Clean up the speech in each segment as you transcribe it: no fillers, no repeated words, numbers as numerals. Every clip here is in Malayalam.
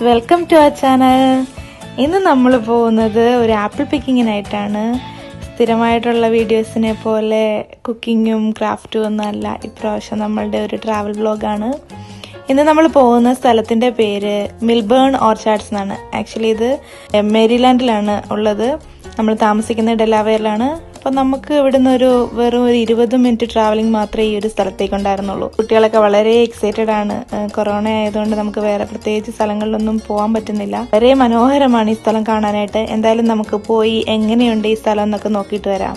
Welcome to our channel. ഇന്ന് നമ്മൾ പോകുന്നത് ഒരു ആപ്പിൾ പിക്കിങ്ങിനായിട്ടാണ്. സ്ഥിരമായിട്ടുള്ള വീഡിയോസിനെ പോലെ കുക്കിങ്ങും ക്രാഫ്റ്റും ഒന്നും അല്ല. ഇപ്രാവശ്യം നമ്മളുടെ ഒരു ട്രാവൽ വ്ലോഗാണ്. ഇന്ന് നമ്മൾ പോകുന്ന സ്ഥലത്തിന്റെ പേര് മിൽബേൺ ഓർച്ചാർഡ്സ് എന്നാണ്. ആക്ച്വലി ഇത് മേരിലാൻഡിലാണ് ഉള്ളത്. നമ്മൾ താമസിക്കുന്നത് ഡെലാവെയറിലാണ്. അപ്പം നമുക്ക് ഇവിടുന്ന് വെറും ഒരു 20 മിനിറ്റ് ട്രാവലിംഗ് മാത്രമേ ഈ ഒരു സ്ഥലത്തേക്ക് ഉണ്ടായിരുന്നുള്ളൂ. കുട്ടികളൊക്കെ വളരെ എക്സൈറ്റഡ് ആണ്. കൊറോണ ആയതുകൊണ്ട് നമുക്ക് വേറെ പ്രത്യേകിച്ച് സ്ഥലങ്ങളിലൊന്നും പോകാൻ പറ്റുന്നില്ല. വളരെ മനോഹരമാണ് ഈ സ്ഥലം കാണാനായിട്ട്. എന്തായാലും നമുക്ക് പോയി എങ്ങനെയുണ്ട് ഈ സ്ഥലം എന്നൊക്കെ നോക്കിയിട്ട് വരാം.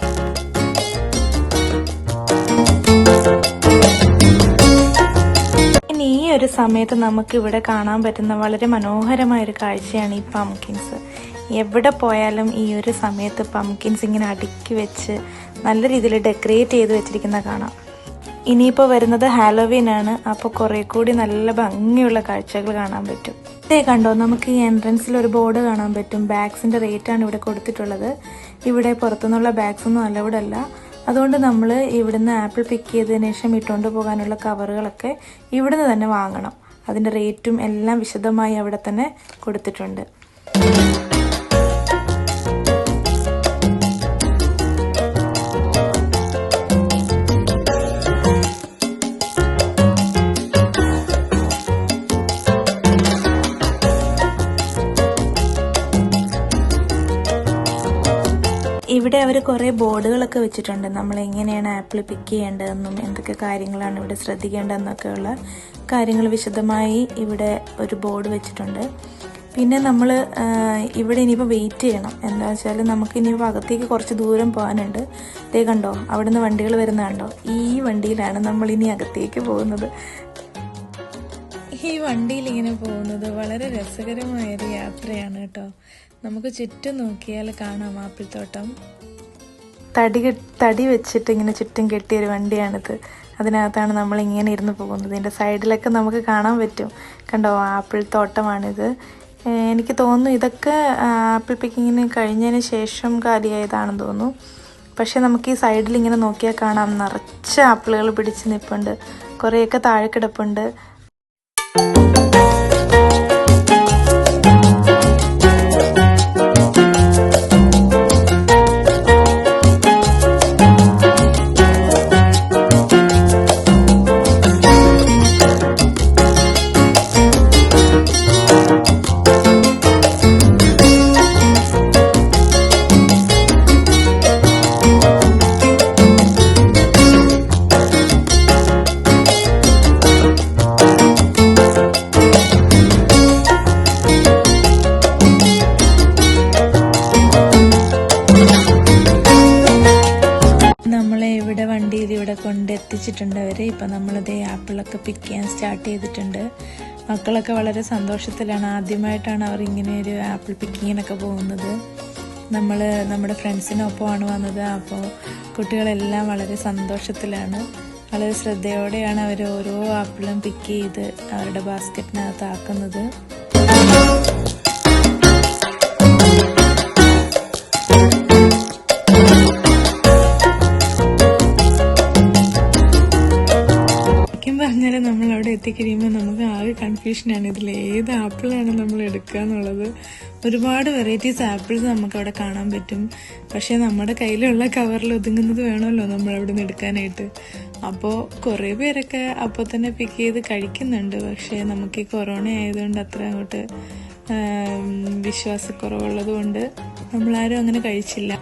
ഇനി ഈ ഒരു സമയത്ത് നമുക്ക് ഇവിടെ കാണാൻ പറ്റുന്ന വളരെ മനോഹരമായ ഒരു കാഴ്ചയാണ് ഈ പംകിൻസ്. എവിടെ പോയാലും ഈ ഒരു സമയത്ത് പംകിൻസ് ഇങ്ങനെ അടുക്കി വെച്ച് നല്ല രീതിയിൽ ഡെക്കറേറ്റ് ചെയ്ത് വെച്ചിരിക്കുന്ന കാണാം. ഇനിയിപ്പോൾ വരുന്നത് ഹാലോവീൻ ആണ്. അപ്പോൾ കുറെ കൂടി നല്ല ഭംഗിയുള്ള കാഴ്ചകൾ കാണാൻ പറ്റും. ഇതേ കണ്ടോ, നമുക്ക് ഈ എൻട്രൻസിൽ ഒരു ബോർഡ് കാണാൻ പറ്റും. ബാഗ്സിന്റെ റേറ്റ് ആണ് ഇവിടെ കൊടുത്തിട്ടുള്ളത്. ഇവിടെ പുറത്തുനിന്നുള്ള ബാഗ്സ് ഒന്നും അലൗഡ് അല്ല. അതുകൊണ്ട് നമ്മൾ ഇവിടുന്ന് ആപ്പിൾ പിക്ക് ചെയ്തതിനു ശേഷം ഇട്ടുകൊണ്ട് പോകാനുള്ള കവറുകളൊക്കെ ഇവിടുന്ന് തന്നെ വാങ്ങണം. അതിന്റെ റേറ്റും എല്ലാം വിശദമായി അവിടെ തന്നെ കൊടുത്തിട്ടുണ്ട്. ഇവിടെ അവർ കുറേ ബോർഡുകളൊക്കെ വെച്ചിട്ടുണ്ട്. നമ്മൾ എങ്ങനെയാണ് ആപ്പിൾ പിക്ക് ചെയ്യേണ്ടതെന്നും എന്തൊക്കെ കാര്യങ്ങളാണ് ഇവിടെ ശ്രദ്ധിക്കേണ്ടതെന്നൊക്കെയുള്ള കാര്യങ്ങൾ വിശദമായി ഇവിടെ ഒരു ബോർഡ് വെച്ചിട്ടുണ്ട്. പിന്നെ നമ്മൾ ഇവിടെ ഇനിയിപ്പോൾ വെയിറ്റ് ചെയ്യണം. എന്താ വെച്ചാൽ നമുക്ക് ഇനിയിപ്പോൾ അകത്തേക്ക് കുറച്ച് ദൂരം പോകാനുണ്ട്. ഇതേ കണ്ടോ, അവിടെ നിന്ന് വണ്ടികൾ വരുന്ന കണ്ടോ. ഈ വണ്ടിയിലാണ് നമ്മൾ ഇനി അകത്തേക്ക് പോകുന്നത്. ഈ വണ്ടിയിൽ ഇങ്ങനെ പോകുന്നത് വളരെ രസകരമായൊരു യാത്രയാണ് കേട്ടോ. നമുക്ക് ചുറ്റും നോക്കിയാൽ കാണാം ആപ്പിൾ തോട്ടം. തടി വെച്ചിട്ട് ഇങ്ങനെ ചുറ്റും കെട്ടിയൊരു വണ്ടിയാണിത്. അതിനകത്താണ് നമ്മൾ ഇങ്ങനെ ഇരുന്ന് പോകുന്നത്. ഇതിൻ്റെ സൈഡിലൊക്കെ നമുക്ക് കാണാൻ പറ്റും. കണ്ടോ, ആപ്പിൾ തോട്ടമാണിത്. എനിക്ക് തോന്നുന്നു ഇതൊക്കെ ആപ്പിൾ പിക്കിങ്ങിന് കഴിഞ്ഞതിന് ശേഷം കാലിയായതാണെന്ന് തോന്നുന്നു. പക്ഷെ നമുക്ക് ഈ സൈഡിൽ ഇങ്ങനെ നോക്കിയാൽ കാണാം നിറച്ച ആപ്പിളുകൾ പിടിച്ച് നിൽപ്പുണ്ട്. കുറേയൊക്കെ താഴെ കിടപ്പുണ്ട്. ഇവിടെ കൊണ്ടെത്തിച്ചിട്ടുണ്ട് അവര്. ഇപ്പൊ നമ്മളിതേ ആപ്പിളൊക്കെ പിക്ക് ചെയ്യാൻ സ്റ്റാർട്ട് ചെയ്തിട്ടുണ്ട്. മക്കളൊക്കെ വളരെ സന്തോഷത്തിലാണ്. ആദ്യമായിട്ടാണ് അവർ ഇങ്ങനെ ഒരു ആപ്പിൾ പിക്കിങ്ങിനൊക്കെ പോകുന്നത്. നമ്മുടെ ഫ്രണ്ട്സിനൊപ്പമാണ് വന്നത്. അപ്പോൾ കുട്ടികളെല്ലാം വളരെ സന്തോഷത്തിലാണ്. വളരെ ശ്രദ്ധയോടെയാണ് അവർ ഓരോ ആപ്പിളും പിക്ക് ചെയ്ത് അവരുടെ ബാസ്ക്കറ്റിനകത്ത് ആക്കുന്നത്. പറഞ്ഞാൽ നമ്മൾ അവിടെ എത്തിക്കഴിയുമ്പോൾ നമുക്ക് ആകെ കൺഫ്യൂഷനാണ്. ഇതിൽ ഏത് ആപ്പിളാണ് നമ്മൾ എടുക്കുക എന്നുള്ളത്. ഒരുപാട് വെറൈറ്റീസ് ആപ്പിൾസ് നമുക്ക് അവിടെ കാണാൻ പറ്റും. പക്ഷെ നമ്മുടെ കയ്യിലുള്ള കവറിൽ ഒതുങ്ങുന്നത് വേണമല്ലോ നമ്മൾ അവിടെ നിന്ന് എടുക്കാനായിട്ട്. അപ്പോൾ കുറേ പേരൊക്കെ അപ്പോൾ തന്നെ പിക്ക് ചെയ്ത് കഴിക്കുന്നുണ്ട്. പക്ഷേ നമുക്ക് ഈ കൊറോണ ആയതുകൊണ്ട് അത്ര അങ്ങോട്ട് വിശ്വാസക്കുറവുള്ളത് കൊണ്ട് നമ്മളാരും അങ്ങനെ കഴിച്ചില്ല.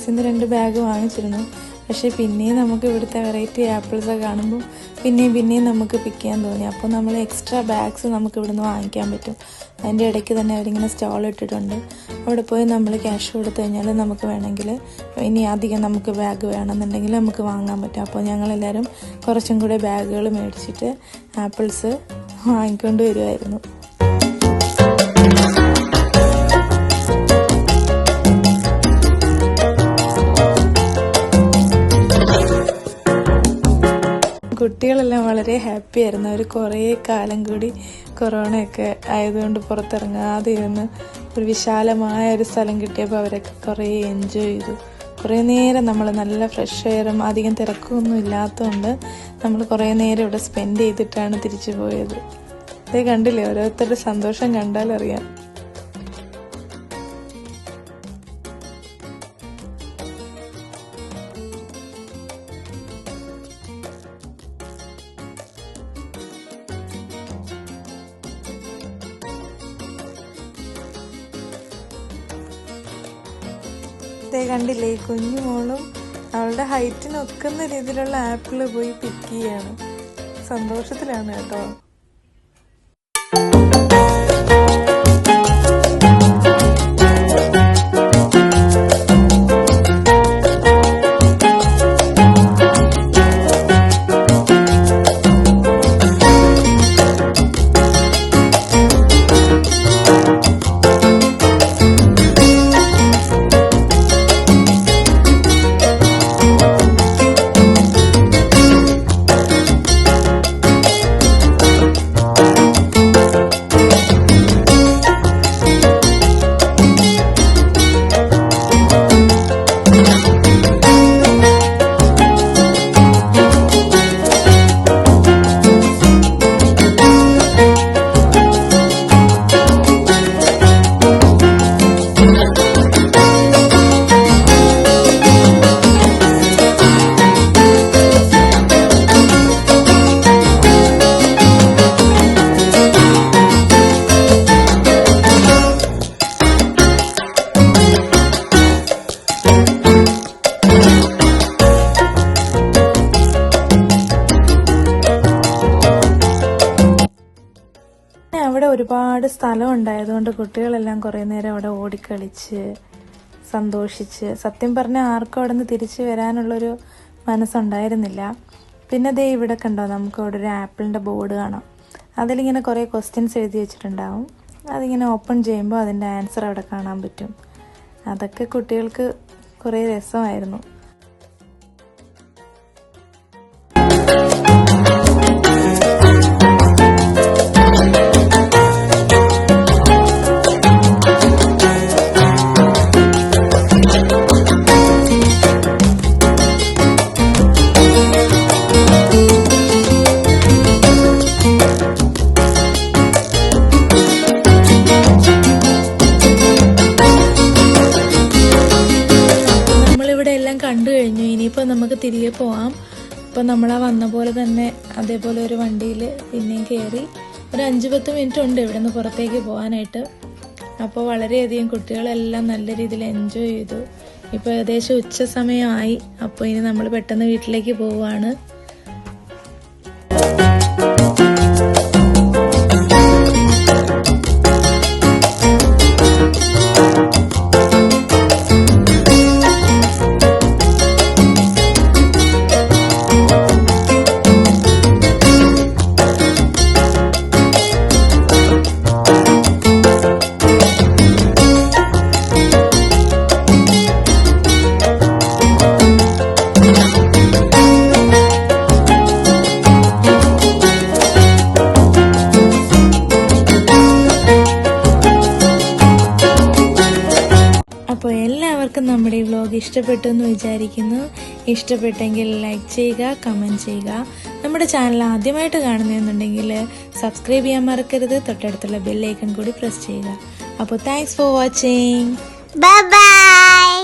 ഫ്രണ്ട്സിൽ നിന്ന് 2 ബാഗ് വാങ്ങിച്ചിരുന്നു. പക്ഷേ പിന്നെയും നമുക്ക് ഇവിടുത്തെ വെറൈറ്റി ആപ്പിൾസൊക്കെ കാണുമ്പോൾ പിന്നെയും നമുക്ക് പിക്ക് ചെയ്യാൻ തോന്നി. അപ്പോൾ നമ്മൾ എക്സ്ട്രാ ബാഗ്സ് നമുക്ക് ഇവിടുന്ന് വാങ്ങിക്കാൻ പറ്റും. അതിൻ്റെ ഇടയ്ക്ക് തന്നെ അവരിങ്ങനെ സ്റ്റോൾ ഇട്ടിട്ടുണ്ട്. അവിടെ പോയി നമ്മൾ ക്യാഷ് കൊടുത്തു കഴിഞ്ഞാൽ നമുക്ക് വേണമെങ്കിൽ ഇനി അധികം നമുക്ക് ബാഗ് വേണമെന്നുണ്ടെങ്കിൽ നമുക്ക് വാങ്ങാൻ പറ്റും. അപ്പോൾ ഞങ്ങളെല്ലാവരും കുറച്ചും കൂടെ ബാഗുകൾ മേടിച്ചിട്ട് ആപ്പിൾസ് വാങ്ങിക്കൊണ്ട് വരുമായിരുന്നു. കുട്ടികളെല്ലാം വളരെ ഹാപ്പി ആയിരുന്നു. അവർ കുറേ കാലം കൂടി കൊറോണയൊക്കെ ആയതുകൊണ്ട് പുറത്തിറങ്ങാതെ ഇരുന്ന് ഒരു വിശാലമായ ഒരു സ്ഥലം കിട്ടിയപ്പോൾ അവരൊക്കെ കുറേ എൻജോയ് ചെയ്തു. കുറേ നേരം നമ്മൾ നല്ല ഫ്രഷ് എയറും അധികം തിരക്കൊന്നും ഇല്ലാത്തതുകൊണ്ട് നമ്മൾ കുറേ നേരം ഇവിടെ സ്പെൻഡ് ചെയ്തിട്ടാണ് തിരിച്ചു പോയത്. ഇത് കണ്ടില്ലേ, ഓരോരുത്തരുടെ സന്തോഷം കണ്ടാലറിയാം. കണ്ടില്ലേ, ഈ കുഞ്ഞു മോളും അവളുടെ ഹൈറ്റിന് ഒക്കുന്ന രീതിയിലുള്ള ആപ്പിള് പോയി പിക്ക് ചെയ്യാണ്. സന്തോഷത്തിലാണ് കേട്ടോ. അവിടെ ഒരുപാട് സ്ഥലം ഉണ്ടായതുകൊണ്ട് കുട്ടികളെല്ലാം കുറേ നേരം അവിടെ ഓടിക്കളിച്ച് സന്തോഷിച്ച്. സത്യം പറഞ്ഞാൽ ആർക്കും അവിടെ നിന്ന് തിരിച്ചു വരാനുള്ളൊരു മനസ്സുണ്ടായിരുന്നില്ല. പിന്നെ ദേ ഇവിടെ കണ്ടോ, നമുക്ക് അവിടെ ഒരു ആപ്പിളിൻ്റെ ബോർഡ് കാണാം. അതിലിങ്ങനെ കുറേ ക്വസ്റ്റ്യൻസ് എഴുതി വെച്ചിട്ടുണ്ടാവും. അതിങ്ങനെ ഓപ്പൺ ചെയ്യുമ്പോൾ അതിൻ്റെ ആൻസർ അവിടെ കാണാൻ പറ്റും. അതൊക്കെ കുട്ടികൾക്ക് കുറേ രസമായിരുന്നു. കണ്ടു കഴിഞ്ഞു. ഇനിയിപ്പോൾ നമുക്ക് തിരികെ പോവാം. അപ്പോൾ നമ്മളാ വന്ന പോലെ തന്നെ അതേപോലെ ഒരു വണ്ടിയിൽ പിന്നെയും കയറി ഒരു 5-10 മിനിറ്റ് ഉണ്ട് ഇവിടെ നിന്ന് പുറത്തേക്ക് പോകാനായിട്ട്. അപ്പോൾ വളരെയധികം കുട്ടികളെല്ലാം നല്ല രീതിയിൽ എൻജോയ് ചെയ്തു. ഇപ്പോൾ ഏകദേശം ഉച്ച സമയമായി. അപ്പോൾ ഇനി നമ്മൾ പെട്ടെന്ന് വീട്ടിലേക്ക് പോവുകയാണ്. അപ്പോൾ എല്ലാവർക്കും നമ്മുടെ ഈ വ്ലോഗ് ഇഷ്ടപ്പെട്ടു എന്ന് വിചാരിക്കുന്നു. ഇഷ്ടപ്പെട്ടെങ്കിൽ ലൈക്ക് ചെയ്യുക, കമൻറ്റ് ചെയ്യുക. നമ്മുടെ ചാനൽ ആദ്യമായിട്ട് കാണുന്നതെന്നുണ്ടെങ്കിൽ സബ്സ്ക്രൈബ് ചെയ്യാൻ മറക്കരുത്. തൊട്ടടുത്തുള്ള ബെൽ ഐക്കൺ കൂടി പ്രസ് ചെയ്യുക. അപ്പോൾ thanks for watching. Bye bye.